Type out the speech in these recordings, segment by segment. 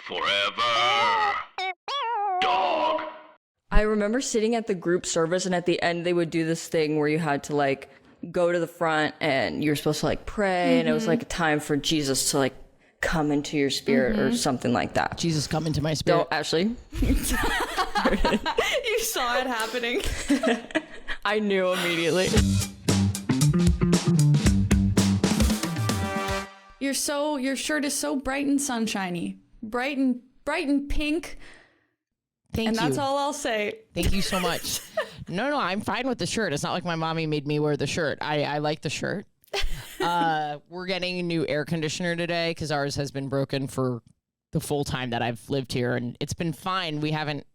Forever. Dog. I remember sitting at the group service, and at the end they would do this thing where you had to like go to the front and you're supposed to like pray, and it was like a time for Jesus to like come into your spirit or something like that. Jesus, come into my spirit. Don't, Ashley. You saw it happening. I knew immediately. Your shirt is so bright and sunshiny. Bright and pink. Thank you. And that's all I'll say. Thank you so much. No, I'm fine with the shirt. It's not like my mommy made me wear the shirt. I like the shirt. We're getting a new air conditioner today because ours has been broken for the full time that I've lived here, and it's been fine. We haven't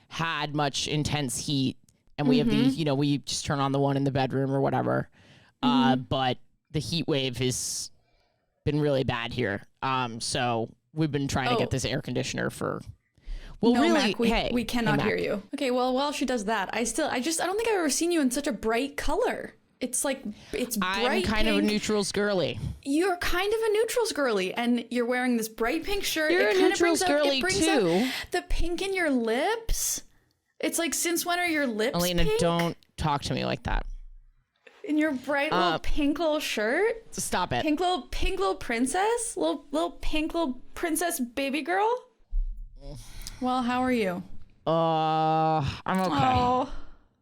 had much intense heat, and we have these, we just turn on the one in the bedroom or whatever. But the heat wave has been really bad here. So we've been trying to get this air conditioner for... Well, no, really, Mac, we cannot hear you. Okay, well, while she does that, I don't think I've ever seen you in such a bright color. It's like, it's bright I'm kind pink. of a neutrals girly. You're kind of a neutrals girly, and you're wearing this bright pink shirt. You're it a neutrals girly, it brings too. Out the pink in your lips. It's like, since when are your lips Alayna, pink? don't talk to me like that. In your bright little pink little shirt. Stop it. Pink little princess? Little pink little princess baby girl? Well, how are you? I'm okay. Oh,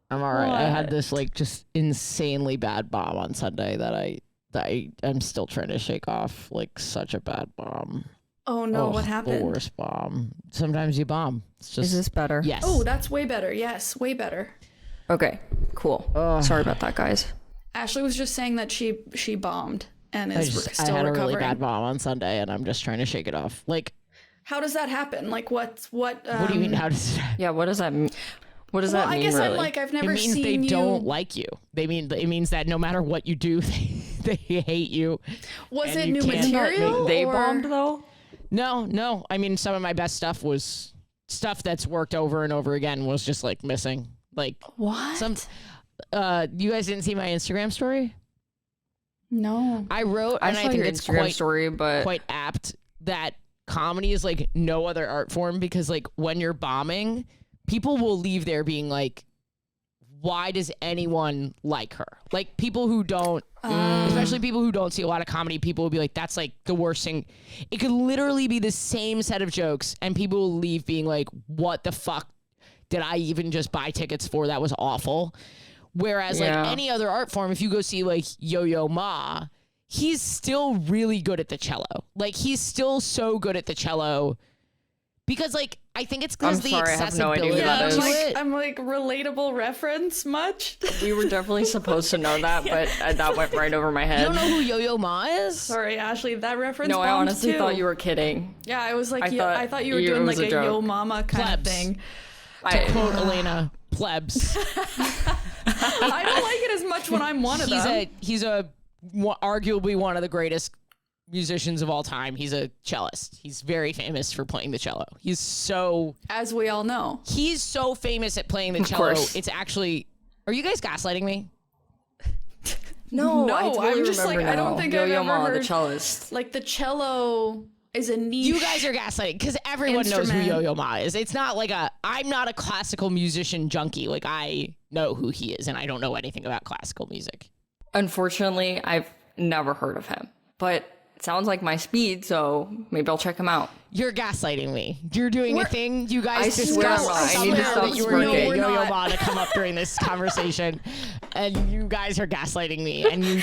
I'm all right. what? I had this like just insanely bad bomb on Sunday that I'm still trying to shake off. Like such a bad bomb. Oh no, what happened? The worst bomb. Sometimes you bomb. It's just, Is this better? Yes. Oh, that's way better. Yes, way better. Okay, cool. Sorry about that, guys. Ashley was just saying that she bombed and is I still had recovering. a really bad bomb on Sunday, and I'm just trying to shake it off. Like, How does that happen? Like what? what do you mean? How does? Yeah, what does that mean? What does Well, that mean, I guess really? I'm like, I've never It means seen they you. don't like you. It means that no matter what you do, they hate you. Was and it you new can't- material? They or... bombed though? No. I mean, some of my best stuff was stuff that's worked over and over again was just like missing. Like What? you guys didn't see my Instagram story? No. I wrote, I and saw I think your it's Instagram story, but quite apt that comedy is like no other art form, because like when you're bombing, people will leave there being like, why does anyone like her? Like people who don't, especially people who don't see a lot of comedy, people will be like, that's like the worst thing. It could literally be the same set of jokes and people will leave being like, what the fuck did I even just buy tickets for? That was awful. Whereas like any other art form, if you go see like Yo-Yo Ma, he's still really good at the cello. Like he's still so good at the cello because like, I think it's because the sorry, I have no idea accessibility who that to is. it. I'm like relatable reference much. we were definitely supposed to know that, but that went right over my You head. don't know who Yo-Yo Ma is? Sorry, Ashley, that reference. No, I bombed honestly too. thought you were kidding. Yeah, I was like, I I thought you were it doing was like a joke. yo mama kind Plebs. of thing. To quote Alayna, plebs. I don't like it as much when I'm one of them. He's arguably one of the greatest musicians of all time. He's a cellist. He's very famous for playing the cello. He's so famous at playing the cello. course. It's actually, are you guys gaslighting me? No, No, I totally I'm just remember like, I don't now. think I've Yo-Yo ever Ma, the heard- cellist. Like the cello is a niche. You guys are gaslighting because everyone knows who Instrument. Yo-Yo Ma is. It's not like I'm not a classical musician junkie. Like I know who he is and I don't know anything about classical music. Unfortunately, I've never heard of him, but it sounds like my speed, so maybe I'll check him out. You're gaslighting me. You're doing a thing. You guys I discussed swear I'm not. I need to somehow stop that you were smirking. getting No, we're Yo-Yo not. Ma to come up during this conversation, and you guys are gaslighting me. And you,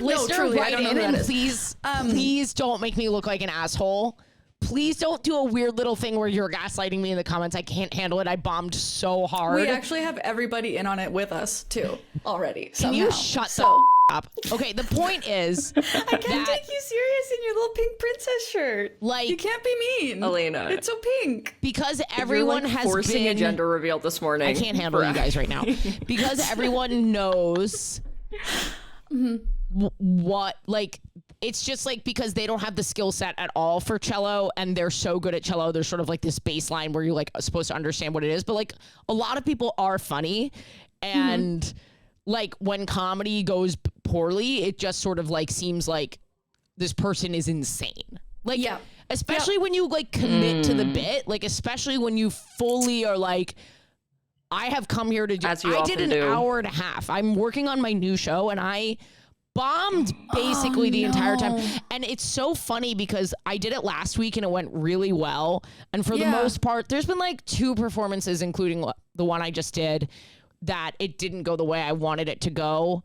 listener, truly, I write don't know in who and that is. please don't make me look like an asshole. Please don't do a weird little thing where you're gaslighting me in the comments. I can't handle it. I bombed so hard. We actually have everybody in on it with us too already. Can Somehow. you shut so the up? Okay, the point is, I can't take you serious in your little pink princess shirt. Like- you can't be mean, Alayna. It's so pink. because You're everyone like has forcing been a gender reveal this morning. I can't handle you guys right now because everyone knows what, like, it's just like because they don't have the skill set at all for cello and they're so good at cello, there's sort of like this baseline where you're like supposed to understand what it is. But like a lot of people are funny and like when comedy goes poorly, it just sort of like seems like this person is insane. Like, Yeah. especially when you like commit to the bit, like especially when you fully are like, I have come here to do. As you I did often an do. hour and a half. I'm working on my new show, and I bombed basically the entire time. And it's so funny because I did it last week and it went really well. And for the most part, there's been like 2 performances, including the one I just did, that it didn't go the way I wanted it to go.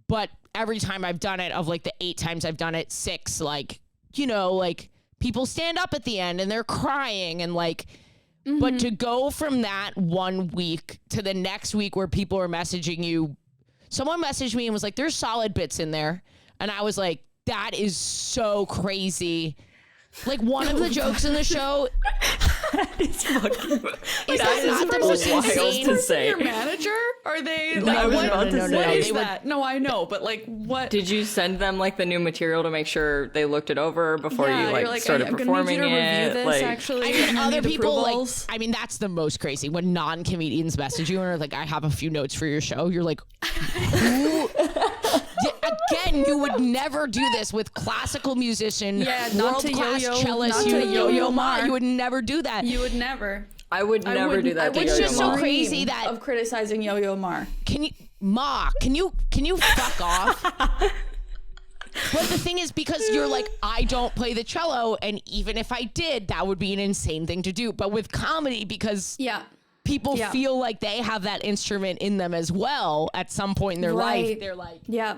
But every time I've done it, of like the 8 times I've done it, 6, like, you know, like people stand up at the end and they're crying and like, but to go from that one week to the next week where people are messaging you, someone messaged me and was like, there's solid bits in there. And I was like, that is so crazy. Like one of the jokes in the show. It's fucking. Is that not is the most wild insane to say. Your manager? Are they No, like I was what, about to no, say. what is they would- that? No, I know, but like what? Did you send them like the new material to make sure they looked it over before you you're like started I'm performing gonna need you to it? review this, Like, actually. I mean, and other need people approvals. like, I mean, that's the most crazy when non-comedians message you and are like, I have a few notes for your show. You're like, who? Again, you would never do this with classical musician, Yeah, not to world-class Yo-Yo- cellist, not to Yo-Yo Ma. Ma. You would never do that. You would never. I would never do that to It's Yo-Yo just so Ma. crazy that of criticizing Yo-Yo Ma. Can you fuck off? But the thing is, because you're like, I don't play the cello, and even if I did, that would be an insane thing to do. But with comedy, because Yeah. people feel like they have that instrument in them as well at some point in their life, Right. they're like, Yeah.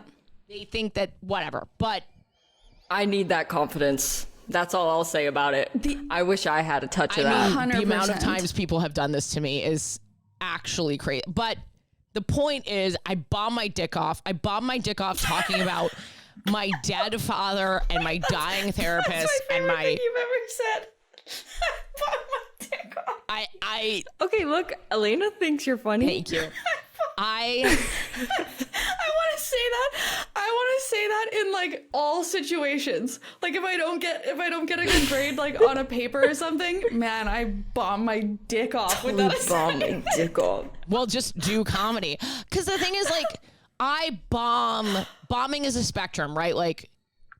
they think that whatever. But I need that confidence. That's all I'll say about it. I wish I had a touch of that. I mean, the amount of 100%. times people have done this to me is actually crazy. But the point is, I bombed my dick off. I bombed my dick off talking about my dead father and my dying therapist and my. you've ever said. I my dick off. I Okay, look, Alayna thinks you're funny. thank you. I I want to say that. I want to say that in like all situations. Like if I don't get a good grade like on a paper or something, man, I bomb my dick off with that. Bomb my dick off. well just do comedy because the thing is like bombing is a spectrum, right? Like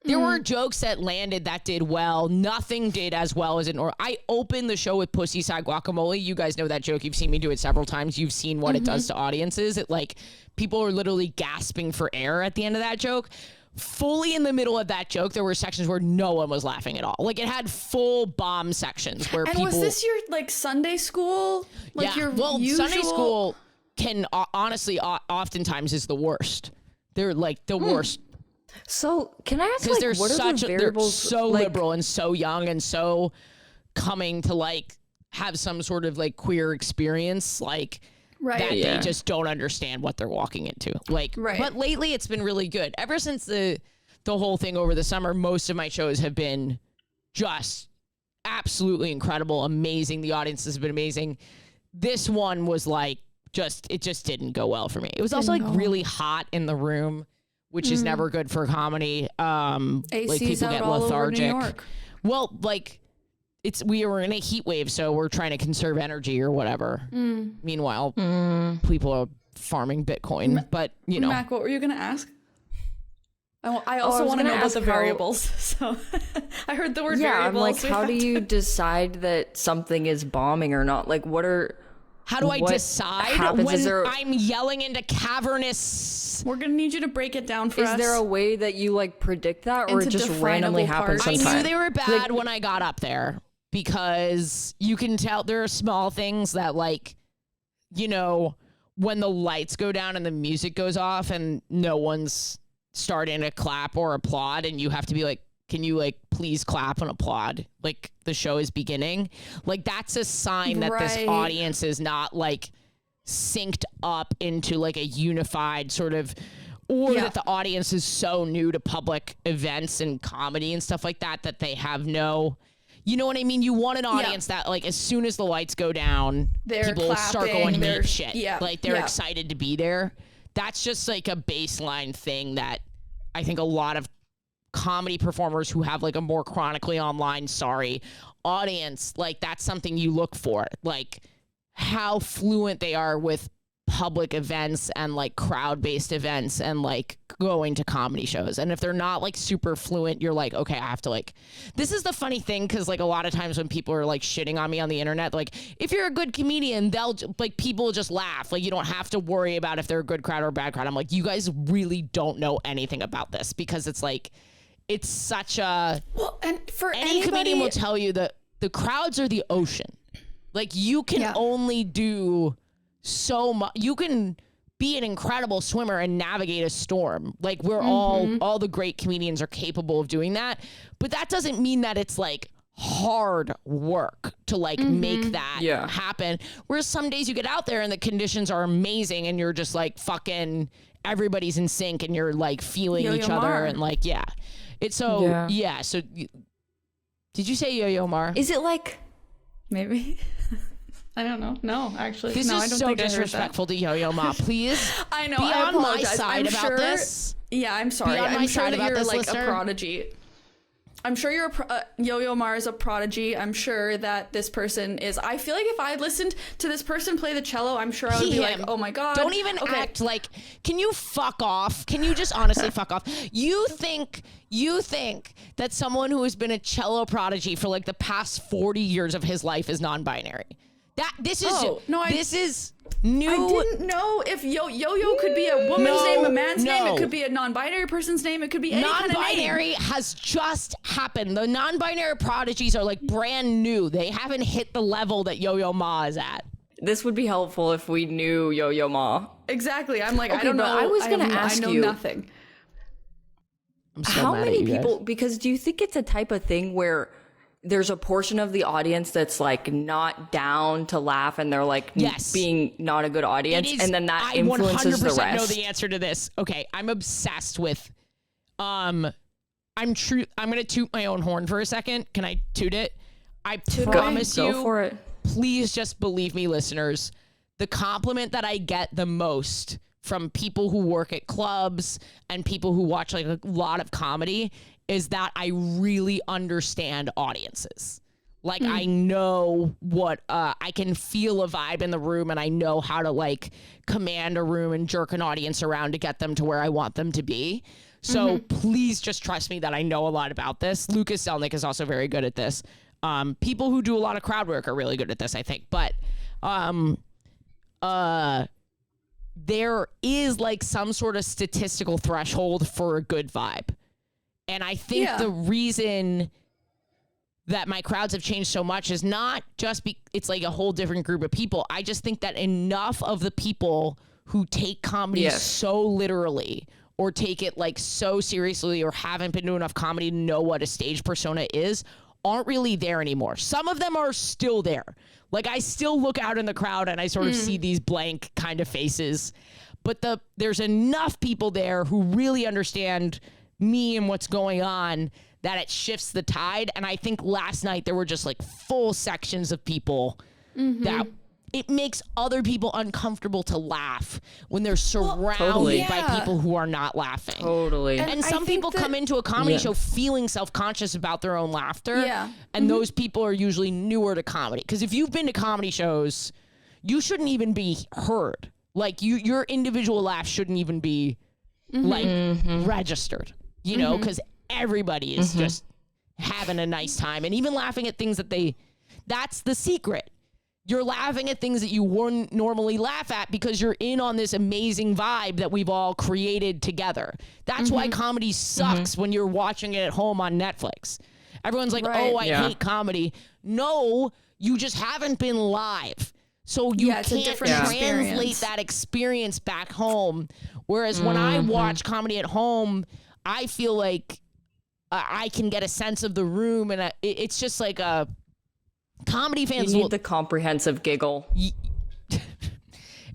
there were jokes that landed that did well. Nothing did as well as I opened the show with Pussy Side Guacamole. You guys know that joke. You've seen me do it several times. You've seen what it does to audiences. It like people are literally gasping for air at the end of that joke. Fully in the middle of that joke, there were sections where no one was laughing at all. Like it had full bomb sections where And people. was this your like Sunday school? Like your usual... Sunday school can honestly oftentimes is the worst. They're like the worst. So, can I ask, Because like, what are the they're variables? so like, liberal and so young and so coming to like have some sort of like queer experience, like Right. that Yeah. they just don't understand what they're walking into. Like, Right. but lately it's been really good. Ever since the whole thing over the summer, most of my shows have been just absolutely incredible, amazing. The audience has been amazing. This one was like it just didn't go well for me. It was also like really hot in the room, which is never good for comedy. Like AC's people out get all over lethargic. New York. Well, like we were in a heat wave, so we're trying to conserve energy or whatever. Meanwhile, people are farming Bitcoin, but you know. Mac, what were you gonna ask? I also was want to gonna know about ask the how- variables. So I heard the word Yeah, I'm variables. like, how do you decide that something is bombing or not? Like, what are... How do I what decide happens? when Is there- I'm yelling into cavernous? We're gonna need you to break it down for us. Is there a way that you, like, predict that? Or it Into just randomly definable happens parts. I sometimes? knew they were bad when I got up there because you can tell there are small things that like, you know, when the lights go down and the music goes off and no one's starting to clap or applaud and you have to be like, can you like please clap and applaud? Like the show is beginning. Like that's a sign that this Right. audience is not like synced up into like a unified sort of, or Yeah. that the audience is so new to public events and comedy and stuff like that that they have no, you know what I mean? You want an audience that like as soon as the lights go down, They're people start clapping, going they're- ape shit. yeah, Like they're yeah. excited to be there. That's just like a baseline thing that I think a lot of comedy performers who have like a more chronically online audience, like that's something you look for, like how fluent they are with public events and like crowd-based events and like going to comedy shows. And if they're not like super fluent, you're like, okay, I have to like, this is the funny thing. Cause like a lot of times when people are like shitting on me on the internet, like if you're a good comedian, they'll like, people will just laugh. Like you don't have to worry about if they're a good crowd or a bad crowd. I'm like, you guys really don't know anything about this, because it's like, it's such a, Well, and for any comedian will tell you that the crowds are the ocean. Like you can only do so much. You can be an incredible swimmer and navigate a storm. Like we're all the great comedians are capable of doing that. But that doesn't mean that it's like hard work to like make that happen. Whereas some days you get out there and the conditions are amazing and you're just like fucking, everybody's in sync and you're like feeling Yo-Yo each other Mar. and like, it's so, so did you say Yo-Yo Mar? Is it like maybe? I don't know. No, actually. This no, I is don't so think I heard that. disrespectful to Yo-Yo Ma. Please I know. be I on my apologize. side I'm about sure, this. Yeah, I'm sorry. on my I'm sure side that about you're this, like listener. a prodigy. I'm sure you're Yo-Yo Ma is a prodigy. I'm sure that this person is. I feel like if I listened to this person play the cello, I'm sure I would be like, oh my God. Don't even act like, can you fuck off? Can you just honestly fuck off? You think that someone who has been a cello prodigy for like the past 40 years of his life is non-binary? This is new. I didn't know if Yo-Yo could be a woman's name, a man's name. It could be a non-binary person's name. It could be any kind of name. Non-binary has just happened. The non-binary prodigies are like brand new. They haven't hit the level that Yo-Yo Ma is at. this would be helpful if we knew Yo-Yo Ma. Exactly. I'm like, Okay, I don't know. but I was gonna ask I know you- nothing. I'm so How mad many at you people? guys. Because do you think it's a type of thing where there's a portion of the audience that's like not down to laugh and they're like Yes. being not a good audience, It is- and then that I influences the 100% know rest? the answer to this. Okay, I'm obsessed with I'm gonna toot my own horn for a second. Can I toot it? I promise you, Go for it. please just believe me, listeners. The compliment that I get the most from people who work at clubs and people who watch like a lot of comedy is that I really understand audiences. Like I know what I can feel a vibe in the room, and I know how to like command a room and jerk an audience around to get them to where I want them to be. So please just trust me that I know a lot about this. Lucas Zelnick is also very good at this. People who do a lot of crowd work are really good at this, I think. But there is like some sort of statistical threshold for a good vibe. And I think the reason that my crowds have changed so much is not just it's like a whole different group of people. I just think that enough of the people who take comedy so literally or take it like so seriously or haven't been doing enough comedy to know what a stage persona is aren't really there anymore. Some of them are still there. Like I still look out in the crowd and I sort of see these blank kind of faces, but there's enough people there who really understand me and what's going on that it shifts the tide. And I think last night there were just like full sections of people that it makes other people uncomfortable to laugh when they're surrounded by people who are not laughing. Totally. And some people come into a comedy show feeling self-conscious about their own laughter. Yeah. And those people are usually newer to comedy. Because if you've been to comedy shows, you shouldn't even be heard. Like your individual laugh shouldn't even be like registered, you know, because everybody is just having a nice time and even laughing at things that's the secret. You're laughing at things that you wouldn't normally laugh at because you're in on this amazing vibe that we've all created together. That's why comedy sucks when you're watching it at home on Netflix. Everyone's like, oh, I hate comedy. No, you just haven't been live. So you can't translate that experience back home. Whereas when I watch comedy at home, I feel like I can get a sense of the room, and it's just like a comedy fans You need the comprehensive giggle.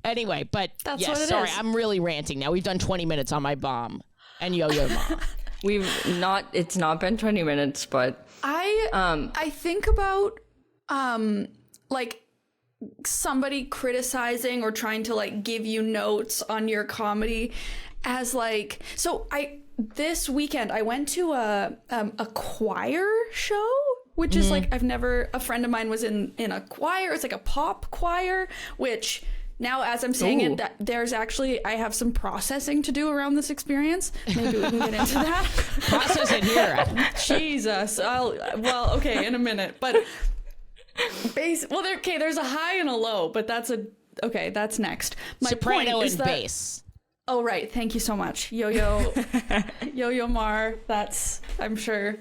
Anyway, but That's yes, what it sorry, is. I'm really ranting now. We've done 20 minutes on my bomb and Yo-Yo Ma. It's not been 20 minutes, but I think about like somebody criticizing or trying to like give you notes on your comedy as like, so this weekend I went to a choir show, which is like, a friend of mine was in a choir. It's like a pop choir, which now as I'm saying Ooh. it, that there's actually, I have some processing to do around this experience. Maybe we can get into that. Process it here. Jesus. Okay, in a minute. But there's a high and a low, but that's next. My Soprano point is and that, bass. Oh, right. Thank you so much. Yo-Yo Mar. That's, I'm sure.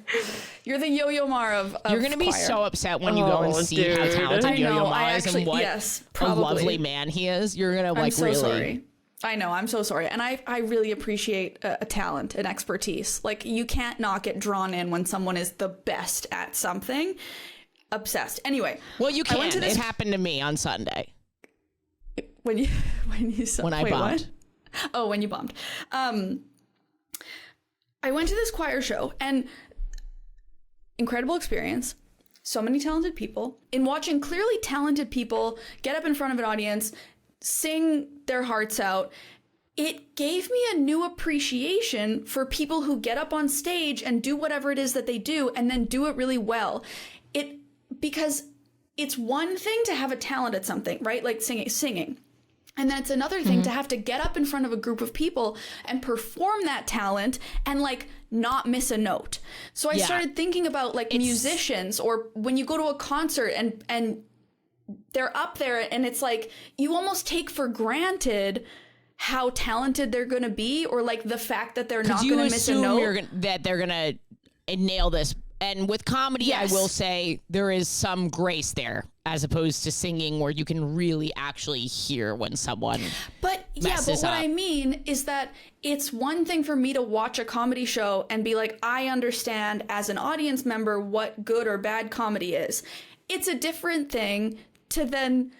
You're the Yo-Yo Mar of You're going to be choir. so upset when you go and see how talented I know, Yo-Yo Ma I is actually- and what yes, a probably. lovely man he is. You're going to I'm so really... sorry. I know, I'm so sorry. And I really appreciate a talent and expertise. Like, you can't not get drawn in when someone is the best at something. Obsessed. Anyway. Well, you I went can. to this- It happened to me on Sunday. When I bombed. What? Oh, when you bombed. I went to this choir show, and incredible experience. So many talented people. In watching clearly talented people get up in front of an audience, sing their hearts out, it gave me a new appreciation for people who get up on stage and do whatever it is that they do and then do it really well. Because it's one thing to have a talent at something, right? Like singing. And then it's another thing to have to get up in front of a group of people and perform that talent and like not miss a note. So I started thinking about like musicians, or when you go to a concert and they're up there and it's like you almost take for granted how talented they're going to be, or like the fact that they're not going to miss a note. That they're going to nail this. And with comedy, Yes. I will say there is some grace there, as opposed to singing where you can really actually hear when someone But messes what up. I mean is that it's one thing for me to watch a comedy show and be like, I understand as an audience member what good or bad comedy is. It's a different thing to then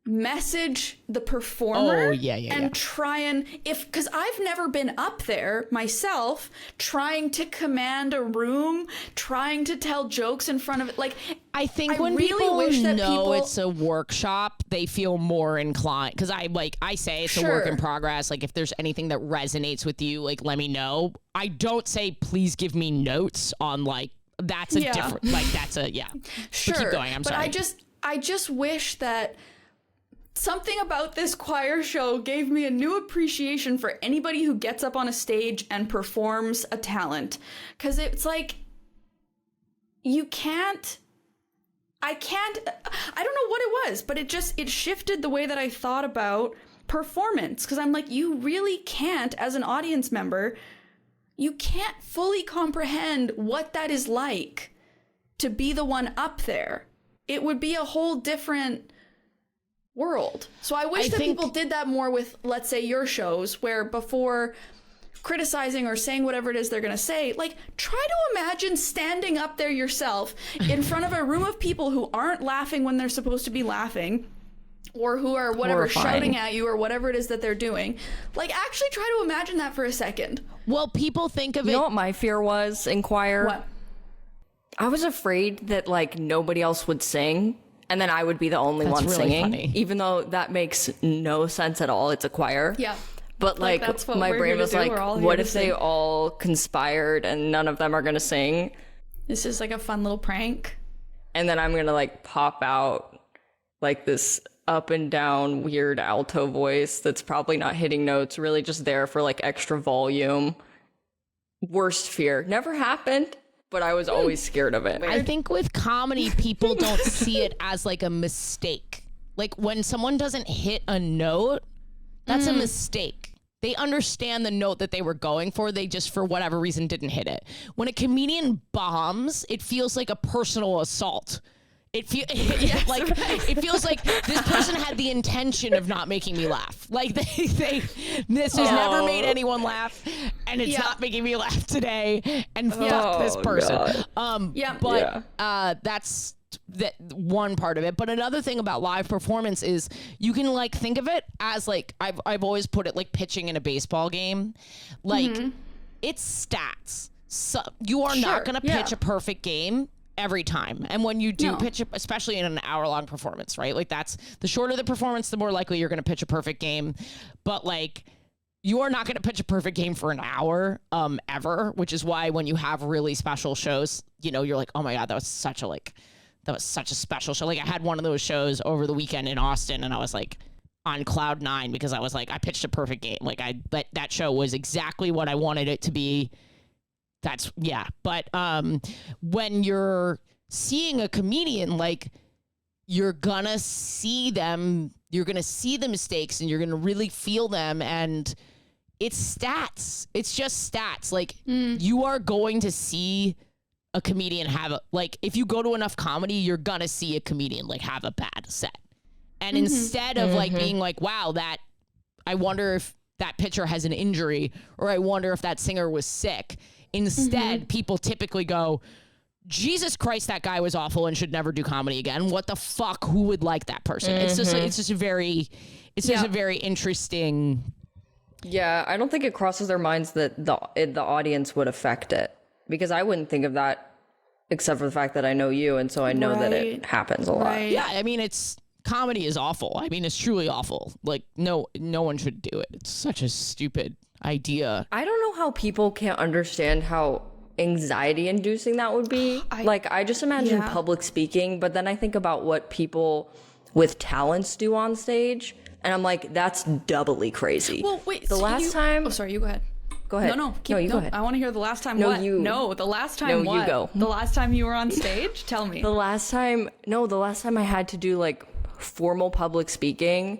message the performer and try and because I've never been up there myself trying to command a room, trying to tell jokes in front of it. Like, I think I when really people wish that know people- it's a workshop, they feel more inclined. Because I say it's a work in progress. Like, if there's anything that resonates with you, like, let me know. I don't say, please give me notes on, like, that's a different, like, that's a, Sure. But keep going, I'm sorry. But I just wish that something about this choir show gave me a new appreciation for anybody who gets up on a stage and performs a talent. Because it's like, I don't know what it was, but it shifted the way that I thought about performance. Because I'm like, you really can't, as an audience member, you can't fully comprehend what that is like to be the one up there. It would be a whole different world. So I wish that people did that more with, let's say, your shows, where before criticizing or saying whatever it is they're going to say, like, try to imagine standing up there yourself in front of a room of people who aren't laughing when they're supposed to be laughing, or who are whatever shouting at you, or whatever it is that they're doing. Like, actually try to imagine that for a second. Well, people think of it. You know what my fear was in choir? What? I was afraid that like nobody else would sing, and then I would be the only one really singing, funny. even though that makes no sense at all. It's a choir. Yeah. But Like, like, that's what my we're brain here to was do. like, We're all here what to if they sing. all conspired and none of them are going to sing? This is like a fun little prank. And then I'm going to like pop out like this up and down weird alto voice that's probably not hitting notes, really just there for like extra volume. Worst fear. Never happened, but I was always scared of it. I think with comedy, people don't see it as like a mistake. Like when someone doesn't hit a note, that's a mistake. They understand the note that they were going for. They just, for whatever reason, didn't hit it. When a comedian bombs, it feels like a personal assault. It feels like this person had the intention of not making me laugh. Like this has never made anyone laugh, and it's not making me laugh today. And fuck this person. That's that one part of it. But another thing about live performance is you can like think of it as like I've always put it like pitching in a baseball game. Like it's stats. So you are not going to pitch a perfect game every time. And when you do pitch, especially in an hour-long performance, right? Like that's the shorter the performance, the more likely you're going to pitch a perfect game. But like you are not going to pitch a perfect game for an hour ever, which is why when you have really special shows, you know, you're like, oh my God, that was such a special show. Like I had one of those shows over the weekend in Austin, and I was like, on cloud nine because I was like, I pitched a perfect game. Like that show was exactly what I wanted it to be. But when you're seeing a comedian, like you're gonna see the mistakes and you're gonna really feel them, and it's stats. It's just stats. Like you are going to see a comedian if you go to enough comedy, you're gonna see a comedian like have a bad set. And instead of like being like, wow, I wonder if that pitcher has an injury, or I wonder if that singer was sick. Instead, people typically go, Jesus Christ, that guy was awful and should never do comedy again. What the fuck? Who would like that person? It's just a very interesting. Yeah, I don't think it crosses their minds that the audience would affect it, because I wouldn't think of that except for the fact that I know you, and so I know that it happens a lot. Right. Yeah, I mean, comedy is awful. I mean, it's truly awful. Like no one should do it. It's such a stupid idea. I don't know how people can't understand how anxiety inducing that would be. I just imagine public speaking, but then I think about what people with talents do on stage, and I'm like, that's doubly crazy. Well, wait. The last time. Oh, sorry. You go ahead. Go ahead. No, you go ahead. I want to hear the last time. No, what? you. No, the last time. No, what? you go. The last time you were on stage. Tell me. The last time I had to do like formal public speaking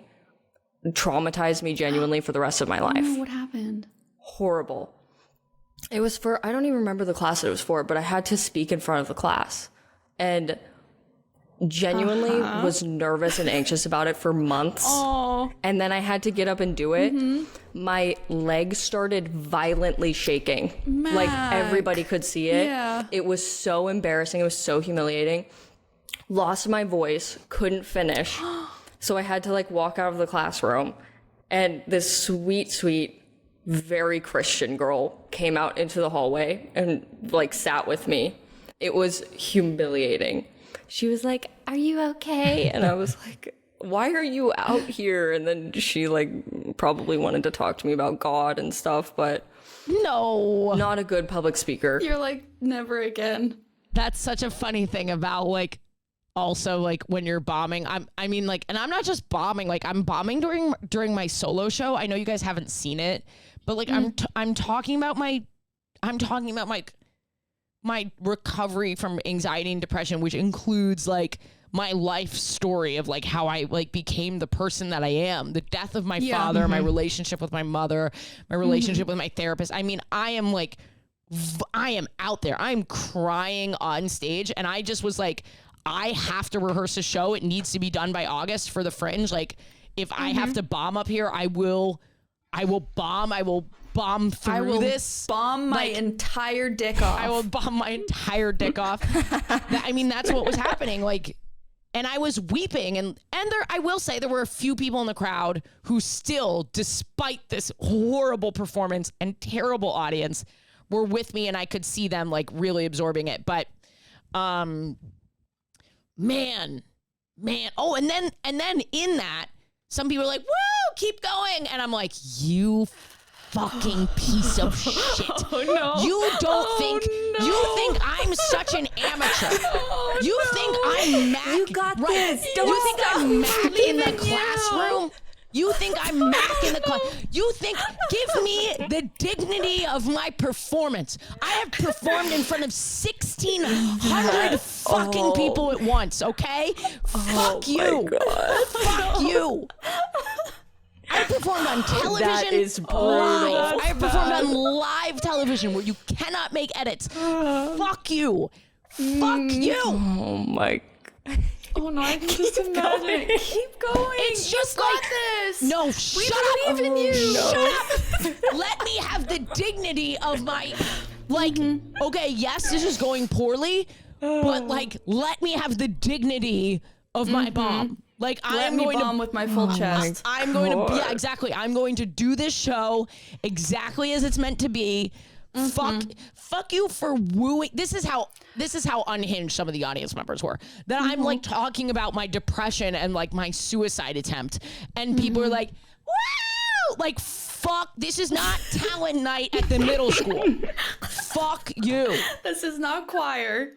traumatized me genuinely for the rest of my life. Oh, what happened? Horrible. It was for, I don't even remember the class it was for, but I had to speak in front of the class, and genuinely was nervous and anxious about it for months. Oh. And then I had to get up and do it. My legs started violently shaking. Like everybody could see it. Yeah. It was so embarrassing. It was so humiliating. Lost my voice, couldn't finish. So I had to like walk out of the classroom, and this sweet, very Christian girl came out into the hallway and like sat with me. It was humiliating. She was like, "Are you okay?" And I was like, "Why are you out here?" And then she like probably wanted to talk to me about God and stuff, but No. not a good public speaker. You're like, never again. That's such a funny thing about like, also like when you're bombing, I mean like, and I'm not just bombing, like I'm bombing during my solo show. I know you guys haven't seen it, but like I'm talking about my recovery from anxiety and depression, which includes like my life story of like how I like became the person that I am, the death of my father, my relationship with my mother, my relationship with my therapist. I mean, I am out there. I'm crying on stage, and I just was like, I have to rehearse a show. It needs to be done by August for the Fringe. Like, if I have to bomb up here, I will bomb. I will bomb through this. Bomb my entire dick off. I will bomb my entire dick off. I mean, that's what was happening. Like, and I was weeping, and there, I will say there were a few people in the crowd who still, despite this horrible performance and terrible audience, were with me, and I could see them like really absorbing it. But, man. Oh, and then in that, some people are like, "Woo, keep going," and I'm like, "You fucking piece of shit! Oh, no. You don't think you think I'm such an amateur? You think I'm Mac? You got this. Don't You think stop. I'm Mac in the Believe in you. classroom? You think I'm Mac in the class? You think, give me the dignity of my performance. I have performed in front of 1,600 fucking people at once, okay? Fuck you. Fuck you. I performed on television. That is brutal. Live. I have performed on live television where you cannot make edits. Fuck you. Fuck you. Oh my. Oh no, I can just imagine. Keep going. It's just you got like this. No, shut up. believe in you. Shut up. Let me have the dignity of my okay, yes, this is going poorly, but like let me have the dignity of my bomb. Like Let me bomb with my full chest. I'm going to exactly. I'm going to do this show exactly as it's meant to be. Fuck you for wooing. This is how unhinged some of the audience members were. That I'm like talking about my depression and like my suicide attempt, and people are like, "Wow!" Like, fuck. This is not talent night at the middle school. Fuck you. This is not choir.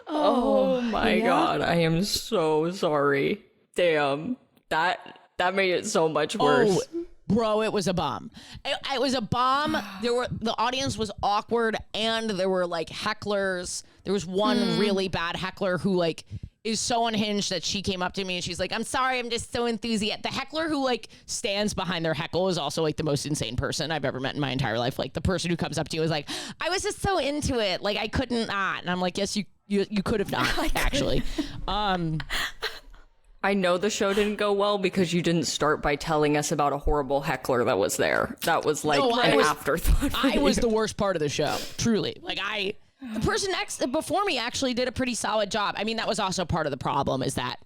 Oh my God. I am so sorry. Damn. that made it so much worse. Oh, bro, it was a bomb. It was a bomb. The audience was awkward, and there were like hecklers. There was one really bad heckler who like is so unhinged that she came up to me and she's like, "I'm sorry, I'm just so enthusiastic." The heckler who like stands behind their heckle is also like the most insane person I've ever met in my entire life. Like the person who comes up to you is like, "I was just so into it, like I couldn't not," and I'm like, "Yes, you could have not actually." I know the show didn't go well because you didn't start by telling us about a horrible heckler that was there. That was like an afterthought. I was the worst part of the show, truly. Like the person before me actually did a pretty solid job. I mean, that was also part of the problem, is that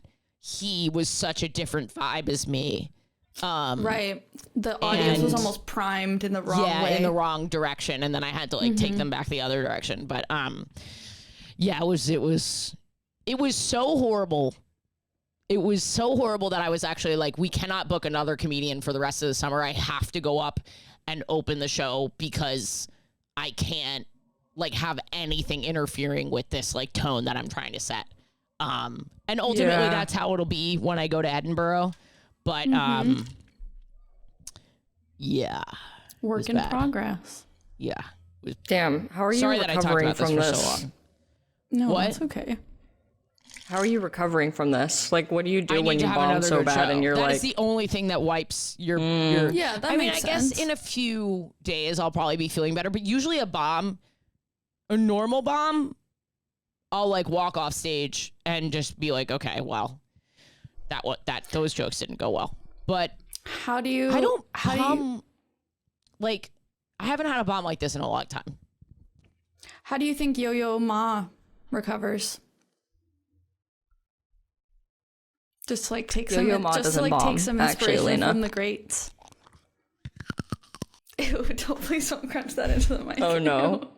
he was such a different vibe as me. Right. The audience was almost primed in the wrong way. In the wrong direction, and then I had to like take them back the other direction. But yeah, it was so horrible. It was so horrible that I was actually like, we cannot book another comedian for the rest of the summer. I have to go up and open the show because I can't like have anything interfering with this like tone that I'm trying to set. And ultimately that's how it'll be when I go to Edinburgh. But yeah. Work in progress. Yeah. Damn, how are you recovering from this? So long. No, What? that's okay. How are you recovering from this? Like, what do you do I when need you to have bomb another so good bad show. and you're That like, is the only thing that wipes your Yeah, that I mean, makes I guess sense. in a few days I'll probably be feeling better, but usually a normal bomb, I'll like walk off stage and just be like, okay, well, those jokes didn't go well. But How do you? I don't How bomb, do you? like, I haven't had a bomb like this in a long time. How do you think Yo-Yo Ma recovers? Just like take some. Yo-Yo Ma Just to, doesn't like bomb, take some actually, inspiration Alayna. from the greats. Ew! Please don't crunch that into the mic. oh no,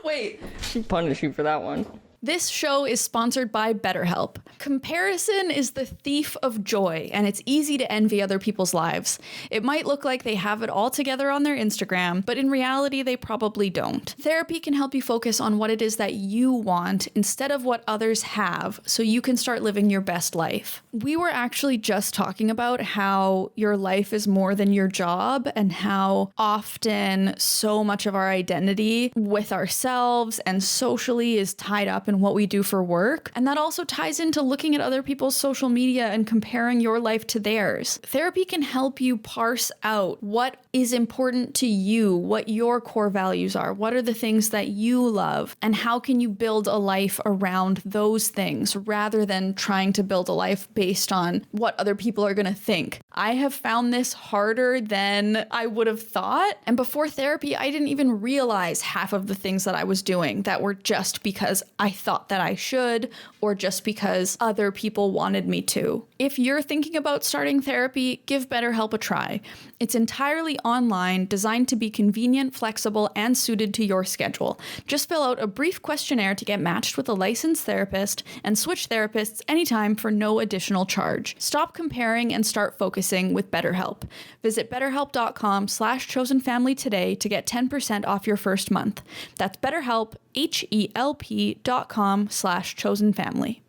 Wait. she punished you for that one. This show is sponsored by BetterHelp. Comparison is the thief of joy, and it's easy to envy other people's lives. It might look like they have it all together on their Instagram, but in reality, they probably don't. Therapy can help you focus on what it is that you want instead of what others have, so you can start living your best life. We were actually just talking about how your life is more than your job, and how often so much of our identity with ourselves and socially is tied up in what we do for work. And that also ties into looking at other people's social media and comparing your life to theirs. Therapy can help you parse out what is important to you, what your core values are, what are the things that you love, and how can you build a life around those things rather than trying to build a life based on what other people are going to think. I have found this harder than I would have thought. And before therapy, I didn't even realize half of the things that I was doing that were just because I thought that I should, or just because other people wanted me to. If you're thinking about starting therapy, give BetterHelp a try. It's entirely online, designed to be convenient, flexible, and suited to your schedule. Just fill out a brief questionnaire to get matched with a licensed therapist and switch therapists anytime for no additional charge. Stop comparing and start focusing with BetterHelp. Visit betterhelp.com/chosenfamily today to get 10% off your first month. That's BetterHelp, HELP.com/chosenfamily.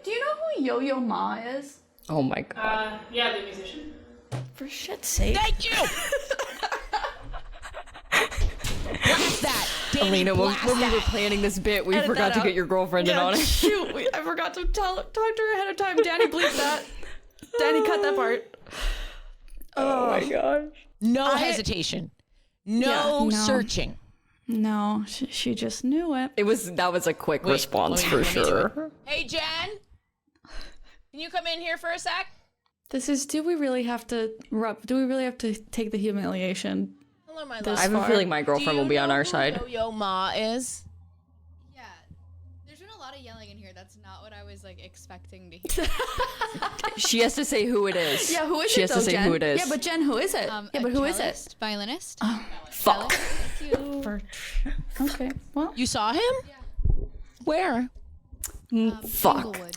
Do you know who Yo-Yo Ma is? Oh my god. Yeah, the musician. For shit's sake. Thank you. Blast that, Danny, Alayna, blast when we that. were planning this bit, we Edit forgot that to out. get your girlfriend in on it. Shoot, I forgot to talk to her ahead of time. Danny, bleep that. Danny, cut that part. Oh my gosh. No hesitation. No no. searching. No, she just knew it. That was a quick response for let me do sure. Hey, Jen, can you come in here for a sec? This is. Do we really have to take the humiliation? Hello, my I love. have a feeling my girlfriend will be on our side. Yo-Yo Ma is. Yeah, there's been a lot of yelling in here. That's not what I was like expecting to hear. She has to say who it is. Yeah, who is she it has though, to say Jen? who it is. Yeah, but Jen, who is it? Yeah, but who is it? Cellist, violinist. Fuck. Thank you. Okay, well. You saw him? Where? Fuck. Inglewood.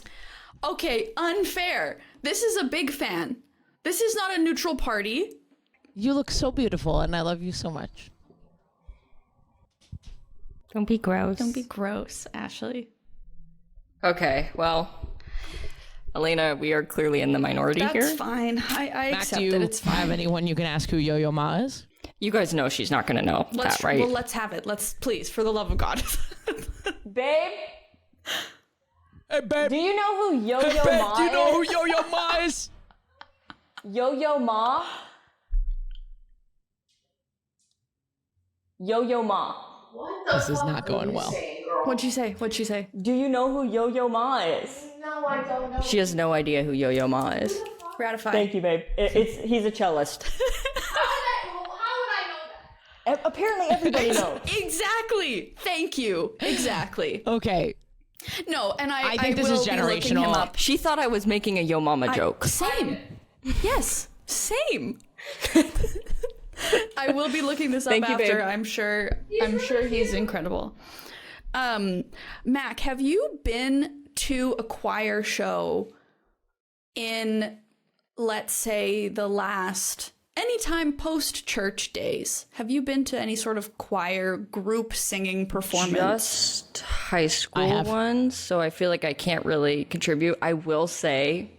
Okay, unfair. This is a big fan. This is not a neutral party. You look so beautiful, and I love you so much. Don't be gross. Don't be gross, Ashley. Okay, well, Alayna, we are clearly in the minority That's here. fine. I Mac, accept do that you it's fine. have anyone you can ask who Yo-Yo Ma is? You guys know she's not going to know that, right? Well, let's have it. Let's, please, for the love of God. Babe, Hey, babe. do you know who Yo-Yo Babe, Ma do you know who is? Yo-Yo Ma is? Yo-Yo Ma? Yo-Yo Ma. This is not going well. What'd you say? What'd she say? Do you know who Yo-Yo Ma is? No, I don't know. She has no idea who Yo-Yo Ma is. Ratify. Thank you, babe. He's a cellist. How would I know that? Apparently everybody knows. Exactly. Thank you. Exactly. Okay. No, and I think this will is be looking him generational. up. She thought I was making a Yo Mama joke. Same. Yes. Same. I will be looking this up Thank you, after. babe. I'm sure he's incredible. Mac, have you been to a choir show in, let's say, the last anytime post church days? Have you been to any sort of choir group singing performance? Just high school have. ones, so I feel like I can't really contribute. I will say,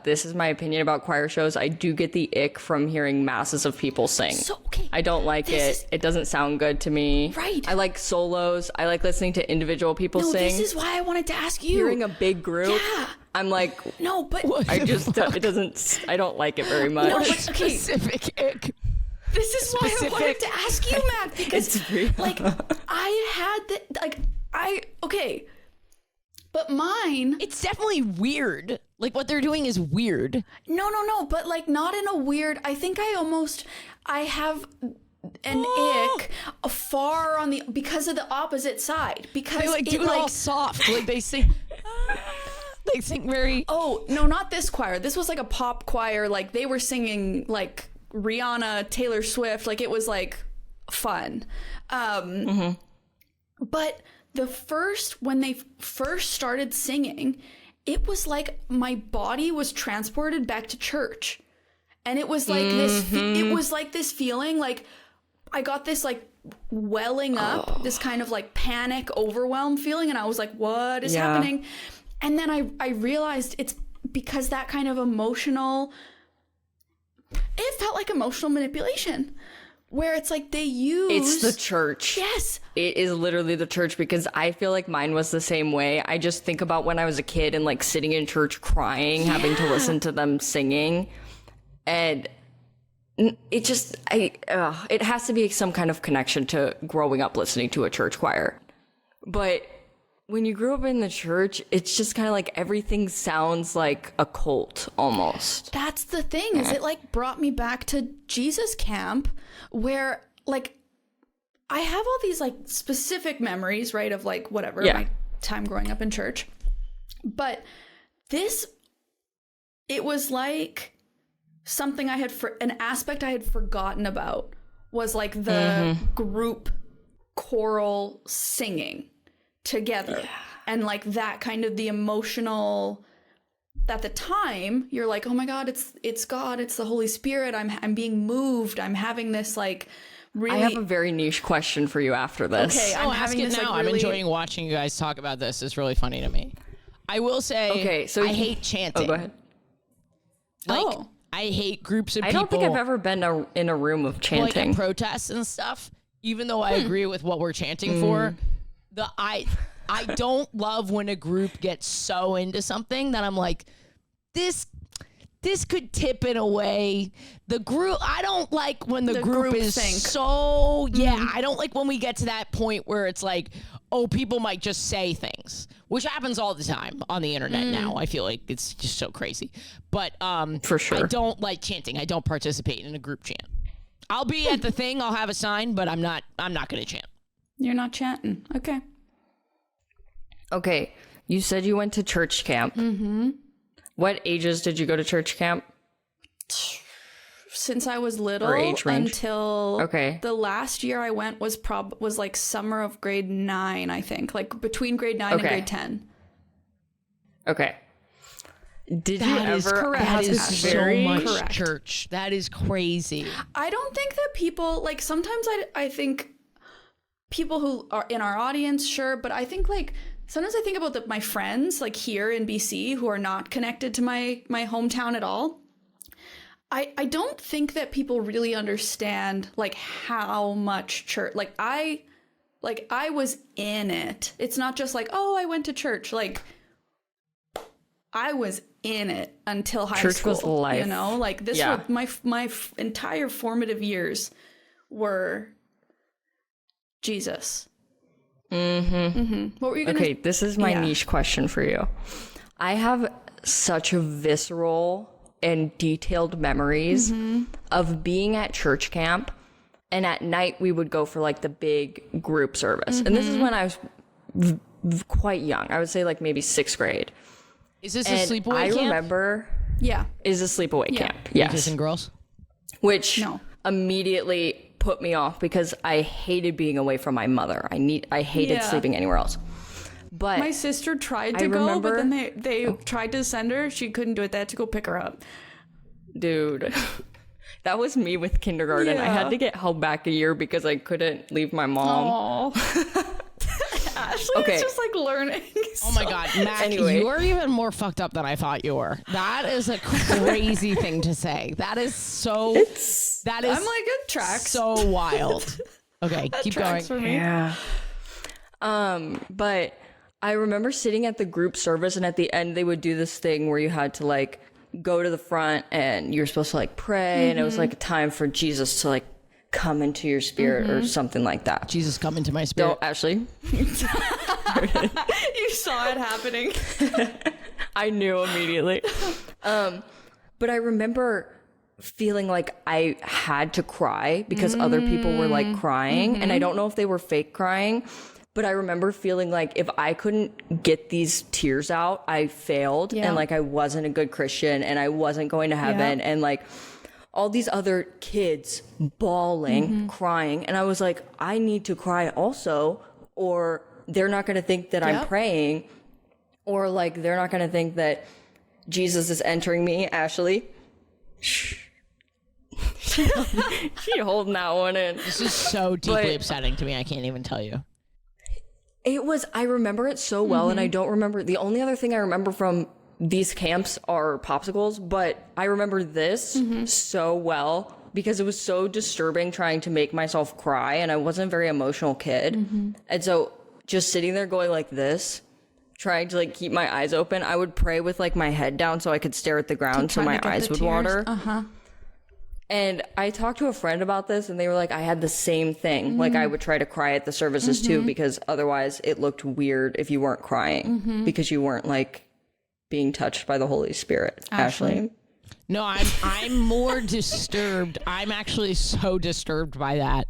this is my opinion about choir shows. I do get the ick from hearing masses of people sing. So, okay. I don't like This it. It doesn't sound good to me. Right. I like solos. I like listening to individual people No, sing. this is why I wanted to ask you. Hearing a big group, Yeah. I'm like, No, but I just, it doesn't, I don't like it very much. No, but okay. Specific ick. This is why I wanted to ask you, Mac, because It's real. like I had the okay, but mine. It's definitely weird. Like, what they're doing is weird. No, but like not in a weird. I think I have an ick far on the because of the opposite side because They like do it it all like. soft. Like they sing. They sing very. Oh no, not this choir. This was like a pop choir. Like they were singing like Rihanna, Taylor Swift. Like it was like fun. But when they first started singing, it was like my body was transported back to church, and it was like it was like this feeling like I got this like welling up, this kind of like panic, overwhelm feeling, and I was like, "What is happening?" And then I realized it's because that kind of emotional. It felt like emotional manipulation, where it's like they use. It's the church. Yes. It is literally the church because I feel like mine was the same way. I just think about when I was a kid and like sitting in church crying, having to listen to them singing. And it just, it has to be some kind of connection to growing up listening to a church choir. But when you grew up in the church, it's just kind of like everything sounds like a cult almost. That's the thing, is it like brought me back to Jesus camp where like I have all these like specific memories, right, of like whatever my time growing up in church. But it was like something I had an aspect I had forgotten about was like the group choral singing together and like that kind of the emotional. At the time you're like, oh my God, it's God, it's the Holy Spirit, I'm being moved, I'm having this like really. I have a very niche question for you after this. Okay, I'm ask having it this now. like I'm really. enjoying watching you guys talk about this. It's really funny to me. I will say, Okay, so I hate chanting. Oh, go ahead. Like, I hate groups of I people. don't think I've ever been in a room of like chanting. at protests and stuff. Even though I agree with what we're chanting for, I don't love when a group gets so into something that I'm like, this could tip in a way. The group, I don't like when the group is groupthink. so, I don't like when we get to that point where it's like, oh, people might just say things, which happens all the time on the internet now. I feel like it's just so crazy. But For sure. I don't like chanting. I don't participate in a group chant. I'll be at the thing, I'll have a sign, but I'm not going to chant. You're not chanting. Okay. Okay, you said you went to church camp. Mm-hmm. What ages did you go to church camp? Since I was little Or age range? until Okay. the last year I went was like summer of grade 9, I think, like between grade 9 and Okay. grade 10. Okay. Did you That is ever? correct. That That's is so very much correct. church. That is crazy. I don't think that people like sometimes I think people who are in our audience, sure, but I think like sometimes I think about my friends like here in BC who are not connected to my hometown at all. I don't think that people really understand like how much church, like I was in it. It's not just like, oh, I went to church. Like I was in it until high Church school. was life. You know, like this Yeah. was my entire formative years were Jesus. What were you gonna? Okay, this is my Yeah. niche question for you. I have such a visceral and detailed memories of being at church camp, and at night we would go for like the big group service. And this is when I was quite young. I would say like maybe 6th grade. Is this And a sleepaway I camp? remember Yeah. is a sleepaway Yeah. camp. Boys Yes. and girls? Which No. immediately put me off because I hated being away from my mother. I hated Yeah. sleeping anywhere else. But My sister tried I to go, remember- but then they tried to send her. She couldn't do it. They had to go pick her up. dude, that was me with kindergarten. I Yeah. had to get held back a year because I couldn't leave my mom. Oh. Ashley Okay. is just like learning. Oh my God, Mac, Anyway. you are even more fucked up than I thought you were. That is a crazy thing to say. That is so. That is I'm like, it tracks. so wild. Okay, keep going. Tracks for me. Yeah. But I remember sitting at the group service, and at the end they would do this thing where you had to like go to the front and you're supposed to like pray, and it was like a time for Jesus to like come into your spirit or something like that. Jesus, come into my spirit. Don't Ashley. You saw it happening. I knew immediately. But I remember feeling like I had to cry because other people were like crying, and I don't know if they were fake crying, but I remember feeling like if I couldn't get these tears out, I failed, Yeah. and like I wasn't a good Christian, and I wasn't going to heaven, and like all these other kids bawling, crying, and I was like, I need to cry also, or they're not going to think that I'm Yep. praying, or like they're not going to think that Jesus is entering me. Ashley, shh. She holding that one in. This is so deeply But- upsetting to me. I can't even tell you. It was, I remember it so well, and I don't remember, the only other thing I remember from these camps are popsicles, but I remember this so well because it was so disturbing trying to make myself cry, and I wasn't a very emotional kid. And so just sitting there going like this, trying to like keep my eyes open, I would pray with like my head down so I could stare at the ground so my eyes would water. And I talked to a friend about this, and they were like, I had the same thing. Like, I would try to cry at the services too, because otherwise it looked weird if you weren't crying because you weren't like being touched by the Holy Spirit. Ashley. No, I'm more disturbed. I'm actually so disturbed by that.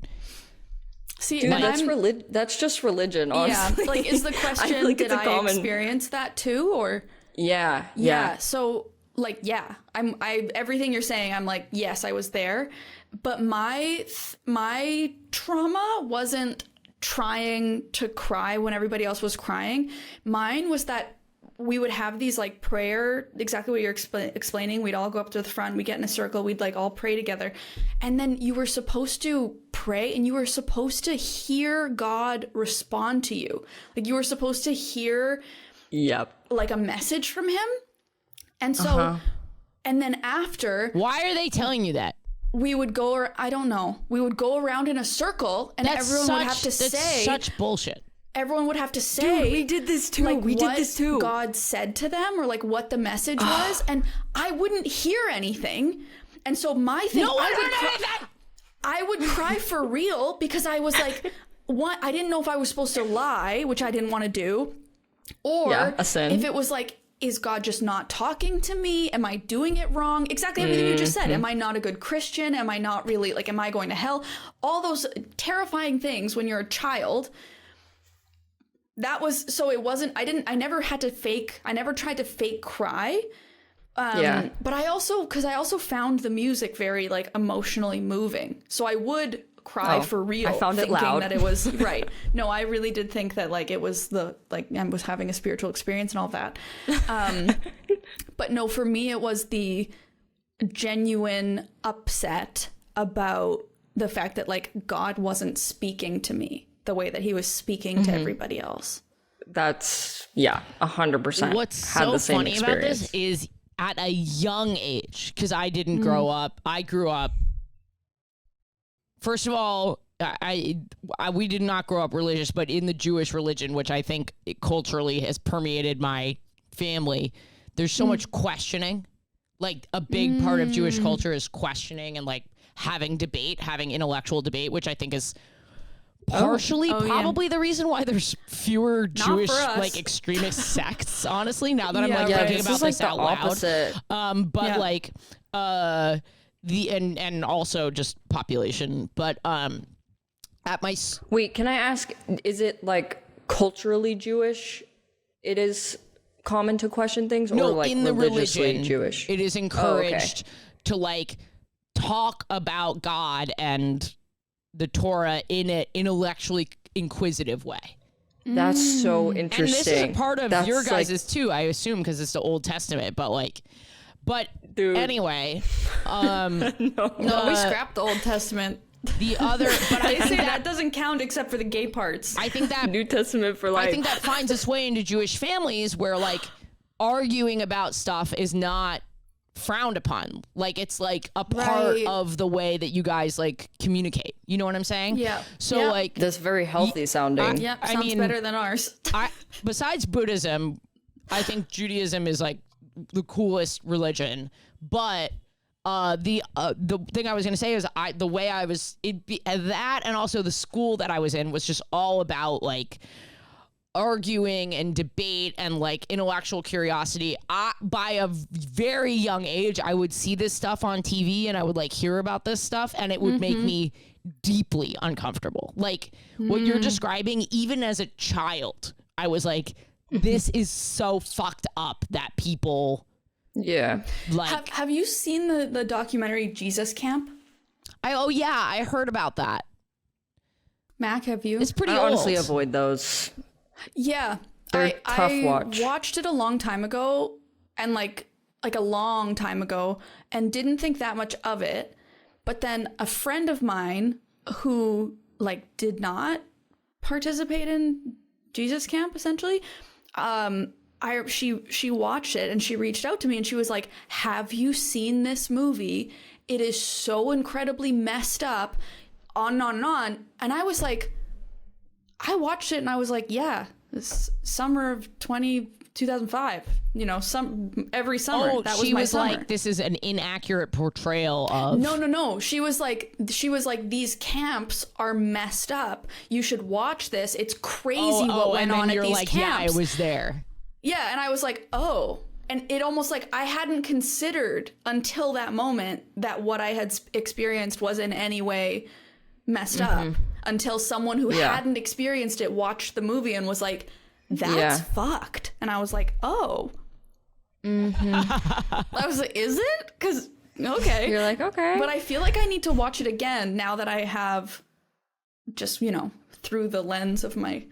See, Dude, and that's just religion, yeah. honestly. Like, is the question, like did it's a I common- experience that too, or? Yeah. So like, yeah, I everything you're saying, I'm like, yes, I was there, but my trauma wasn't trying to cry when everybody else was crying. Mine was that we would have these like prayer, exactly what you're explaining. We'd all go up to the front, we'd get in a circle, we'd like all pray together. And then you were supposed to pray, and you were supposed to hear God respond to you. Like, you were supposed to hear Yep. like a message from him. And so, and then after, Why are they telling you that? we would go, or I don't know, we would go around in a circle, and everyone would have to that's say, such bullshit. everyone would have to say, we did this too. like, We did what this too. God said to them, or like what the message was, and I wouldn't hear anything. And so my thing, No one I would heard cry, anything! I would cry for real because I was like, what? I didn't know if I was supposed to lie, which I didn't want to do, or Yeah, a sin. if it was like, is God just not talking to me? Am I doing it wrong? Exactly everything you just said. Am I not a good Christian? Am I not really, like, am I going to hell? All those terrifying things when you're a child. That was, so it wasn't, I never tried to fake cry. Yeah. But I also found the music very like emotionally moving. So I would cry for real. I found it thinking loud. that it was right. No, I really did think that like it was I was having a spiritual experience and all that. But no, for me it was the genuine upset about the fact that like God wasn't speaking to me the way that he was speaking to everybody else. That's 100%. What's had so the same funny about experience. this is at a young age, because I didn't grow up. I grew up. First of all, we did not grow up religious, but in the Jewish religion, which I think it culturally has permeated my family, there's so much questioning. Like a big part of Jewish culture is questioning and like having debate, having intellectual debate, which I think is partially probably the reason why there's fewer Jewish for us. like extremist sects, honestly, now that I'm like Yeah, thinking this about is like this the out loud. opposite. But Yeah. like and also just population, but at my Wait, can I ask, is it like culturally Jewish? It is common to question things, or like in the religiously religion, Jewish? it is encouraged to like talk about God and the Torah in an intellectually inquisitive way. That's so And interesting. this is a part of That's your guys' like, too, I assume, because it's the Old Testament. But Dude. anyway, No, we scrapped the Old Testament. the other, but I They say think that doesn't count except for the gay parts. I think that New Testament for life. I think that finds its way into Jewish families where like arguing about stuff is not frowned upon. Like it's like a part Right. of the way that you guys like communicate. You know what I'm saying? Yeah. So Yeah. like That's very healthy sounding. Yep, I sounds mean- better than ours. besides Buddhism, I think Judaism is like the coolest religion. But the thing I was gonna say is the way I was that, and also the school that I was in was just all about like arguing and debate and like intellectual curiosity. By a very young age, I would see this stuff on TV and I would like hear about this stuff, and it would make me deeply uncomfortable. Like what you're describing, even as a child, I was like, this is so fucked up that people Yeah. like. Have you seen the documentary Jesus Camp? I heard about that. Mac, have you? It's pretty I old. honestly avoid those. Yeah. They're tough watch. Watched it a long time ago, and like a long time ago, and didn't think that much of it. But then a friend of mine who like did not participate in Jesus Camp, essentially, she watched it and she reached out to me and she was like, "Have you seen this movie? It is so incredibly messed up." On and on and on. And I was like, I watched it and I was like, yeah, this summer of 2005, you know, every summer. Oh, that was she my was summer. like, this is an inaccurate portrayal of. No. She was like, these camps are messed up. You should watch this. It's crazy what went and then on at you're these like, camps. Yeah, I was there. Yeah, and I was like, oh. And it almost like I hadn't considered until that moment that what I had experienced was in any way messed up, until someone who hadn't experienced it watched the movie and was like, that's fucked. And I was like, oh. I was like, is it? Because, okay. You're like, okay. But I feel like I need to watch it again now that I have just, you know, through the lens of my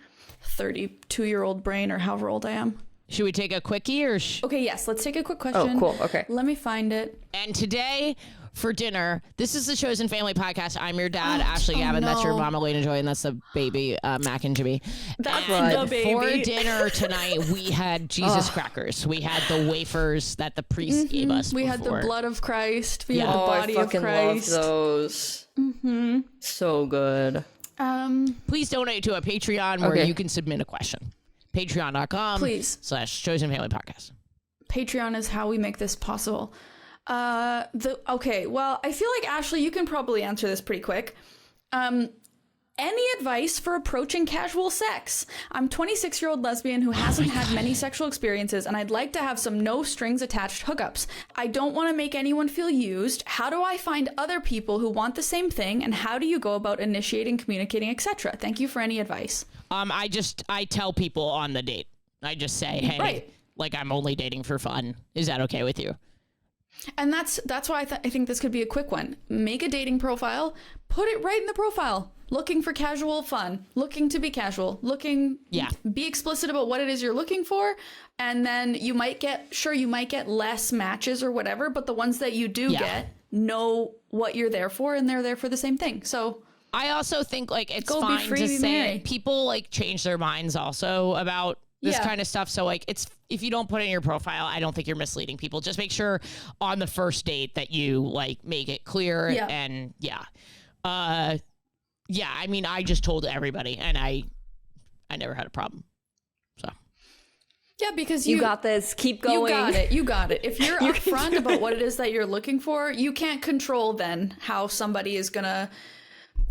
32-year-old brain or however old I am. Should we take a quickie or? Okay, yes, let's take a quick question. Oh, cool. Okay. Let me find it. And today for dinner, this is the Chosen Family Podcast. I'm your dad, Ashley Gavin. That's your no. mom, Alayna Joy, and that's the baby, Mac and Jimmy. That's And the baby. for dinner tonight, we had Jesus crackers. We had the wafers that the priest gave us. We had the before. blood of Christ. We Yeah. had the Oh, I body of fucking love Christ. those. So good. Please donate to a Patreon where Okay. you can submit a question. Patreon.com Please. /Chosen Family Podcast. Patreon is how we make this possible. Okay, well, I feel like Ashley, you can probably answer this pretty quick. Any advice for approaching casual sex? I'm 26-year-old lesbian who hasn't had many sexual experiences, and I'd like to have some no strings attached hookups. I don't want to make anyone feel used. How do I find other people who want the same thing, and how do you go about initiating, communicating, etc.? Thank you for any advice. I tell people on the date. I just say, hey, Right. like I'm only dating for fun. Is that okay with you? And that's why I think this could be a quick one. Make a dating profile, put it right in the profile. Looking for casual fun, looking to be casual, be explicit about what it is you're looking for, and then you might get less matches or whatever, but the ones that you do get know what you're there for, and they're there for the same thing. So I also think like it's Go be fine free, to be say merry. people like change their minds also about this Yeah. kind of stuff. So like, it's, if you don't put it in your profile, I don't think you're misleading people. Just make sure on the first date that you like make it clear. Yeah. And yeah. I mean, I just told everybody and I never had a problem. So. Yeah, because You got this. Keep going. You got it. You got it. If you're upfront about what it is that you're looking for, you can't control then how somebody is gonna.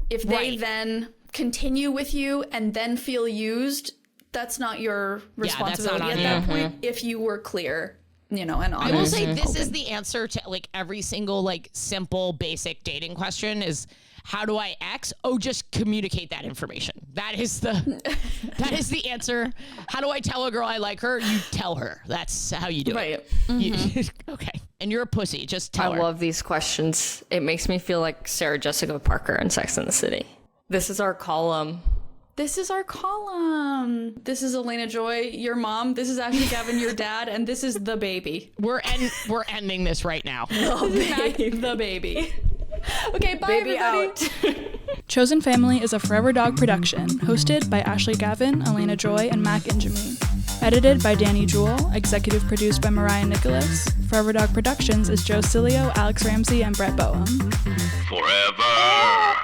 If they Right. then continue with you and then feel used, that's not your responsibility on at you. that point. If you were clear, and honest. I will say this is the answer to like every single like simple basic dating question is, how do I X? Oh, just communicate that information. That is the answer. How do I tell a girl I like her? You tell her. That's how you do it. Right. Okay. And you're a pussy. Just tell I her. love these questions. It makes me feel like Sarah Jessica Parker in Sex and the City. This is our column. This is our column. This is Alayna Joy, your mom. This is Ashley Gavin, your dad, and this is the baby. We're ending this right now. Mac, the baby. Okay, bye Baby everybody. out. Chosen Family is a Forever Dog production, hosted by Ashley Gavin, Alayna Joy, and Mak INGEMI. Edited by Danny Jewell, executive produced by Mariah Nicholas. Forever Dog Productions is Joe Cilio, Alex Ramsey, and Brett Boehm. Forever.